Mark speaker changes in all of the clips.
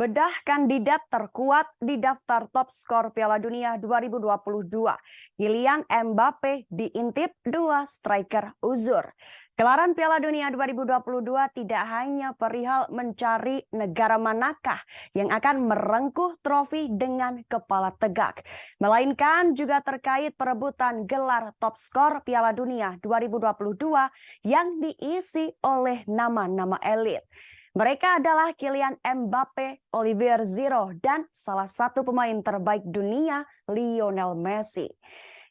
Speaker 1: Bedah kandidat terkuat di daftar top skor Piala Dunia 2022. Kylian Mbappe diintip dua striker uzur. Gelaran Piala Dunia 2022 tidak hanya perihal mencari negara manakah yang akan merengkuh trofi dengan kepala tegak, melainkan juga terkait perebutan gelar top skor Piala Dunia 2022 yang diisi oleh nama-nama elit. Mereka adalah Kylian Mbappe, Olivier Giroud, dan salah satu pemain terbaik dunia, Lionel Messi.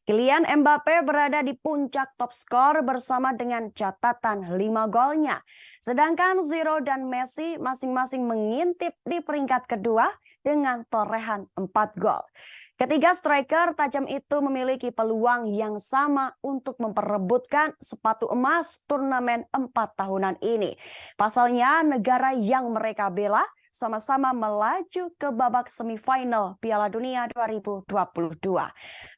Speaker 1: Kylian Mbappe berada di puncak top skor bersama dengan catatan 5 golnya. Sedangkan Giroud dan Messi masing-masing mengintip di peringkat kedua dengan torehan 4 gol. Ketiga striker tajam itu memiliki peluang yang sama untuk memperebutkan sepatu emas turnamen 4 tahunan ini. Pasalnya negara yang mereka bela sama-sama melaju ke babak semifinal Piala Dunia 2022.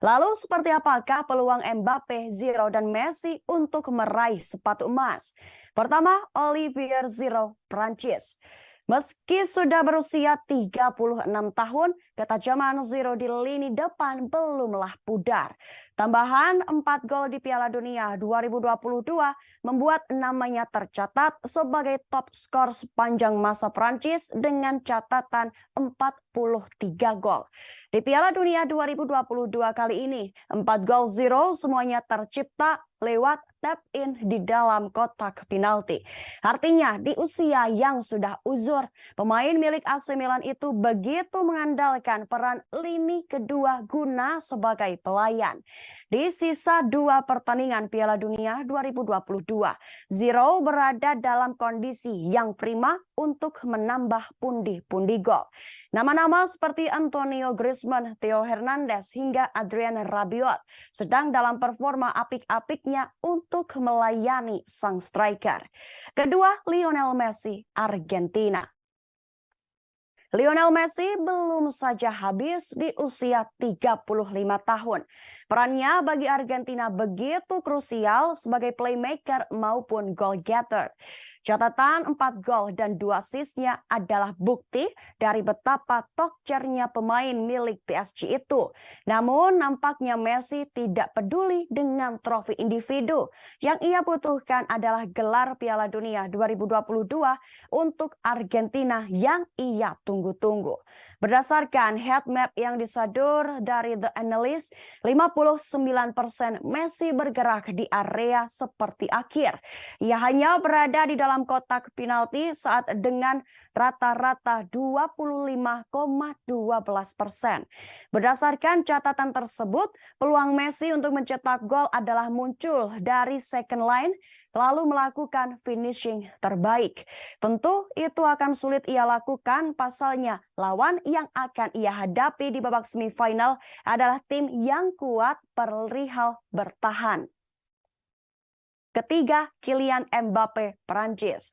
Speaker 1: Lalu seperti apakah peluang Mbappe, Giroud, dan Messi untuk meraih sepatu emas? Pertama, Olivier Giroud, Prancis. Meski sudah berusia 36 tahun, ketajaman Giroud di lini depan belumlah pudar. Tambahan 4 gol di Piala Dunia 2022 membuat namanya tercatat sebagai top skor sepanjang masa Prancis dengan catatan 43 gol. Di Piala Dunia 2022 kali ini, 4 gol Giroud semuanya tercipta lewat tap-in di dalam kotak penalti. Artinya di usia yang sudah uzur, pemain milik AC Milan itu begitu mengandalkan peran lini kedua guna sebagai pelayan. Di sisa 2 pertandingan Piala Dunia 2022, Giroud berada dalam kondisi yang prima untuk menambah pundi-pundi gol. Nama-nama seperti Antonio Griezmann, Theo Hernandez, hingga Adrien Rabiot sedang dalam performa apik-apiknya untuk melayani sang striker. Kedua, Lionel Messi, Argentina. Lionel Messi belum saja habis di usia 35 tahun. Perannya bagi Argentina begitu krusial sebagai playmaker maupun goal getter. Catatan 4 gol dan 2 assist-nya adalah bukti dari betapa tokcernya pemain milik PSG itu. Namun nampaknya Messi tidak peduli dengan trofi individu. Yang ia butuhkan adalah gelar Piala Dunia 2022 untuk Argentina yang ia tunggu-tunggu. Berdasarkan heat map yang disadur dari The Analyst, 59% Messi bergerak di area seperti akhir. Ia hanya berada di dalam kotak penalti saat dengan rata-rata 25,12%. Berdasarkan catatan tersebut, peluang Messi untuk mencetak gol adalah muncul dari second line lalu melakukan finishing terbaik. Tentu itu akan sulit ia lakukan, pasalnya lawan yang akan ia hadapi di babak semifinal adalah tim yang kuat perihal bertahan. Ketiga, Kylian Mbappe, Prancis.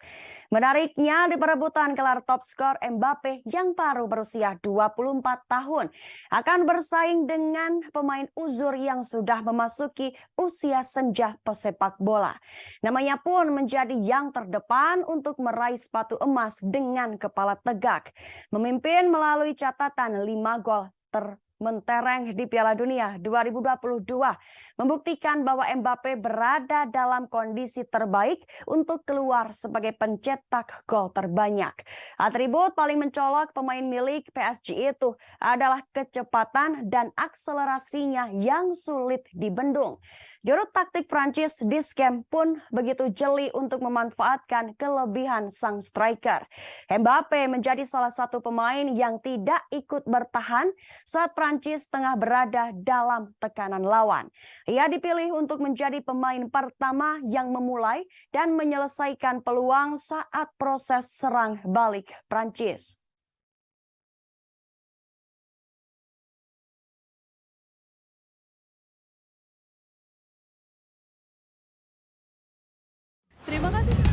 Speaker 1: Menariknya di perebutan gelar top skor, Mbappe yang baru berusia 24 tahun akan bersaing dengan pemain uzur yang sudah memasuki usia senja pesepak bola. Namanya pun menjadi yang terdepan untuk meraih sepatu emas dengan kepala tegak. Memimpin melalui catatan 5 gol mentereng di Piala Dunia 2022 membuktikan bahwa Mbappe berada dalam kondisi terbaik untuk keluar sebagai pencetak gol terbanyak. Atribut paling mencolok pemain milik PSG itu adalah kecepatan dan akselerasinya yang sulit dibendung. Juru taktik Prancis Deschamps pun begitu jeli untuk memanfaatkan kelebihan sang striker. Mbappe menjadi salah satu pemain yang tidak ikut bertahan saat Prancis tengah berada dalam tekanan lawan. Ia dipilih untuk menjadi pemain pertama yang memulai dan menyelesaikan peluang saat proses serang balik Prancis.
Speaker 2: Terima kasih.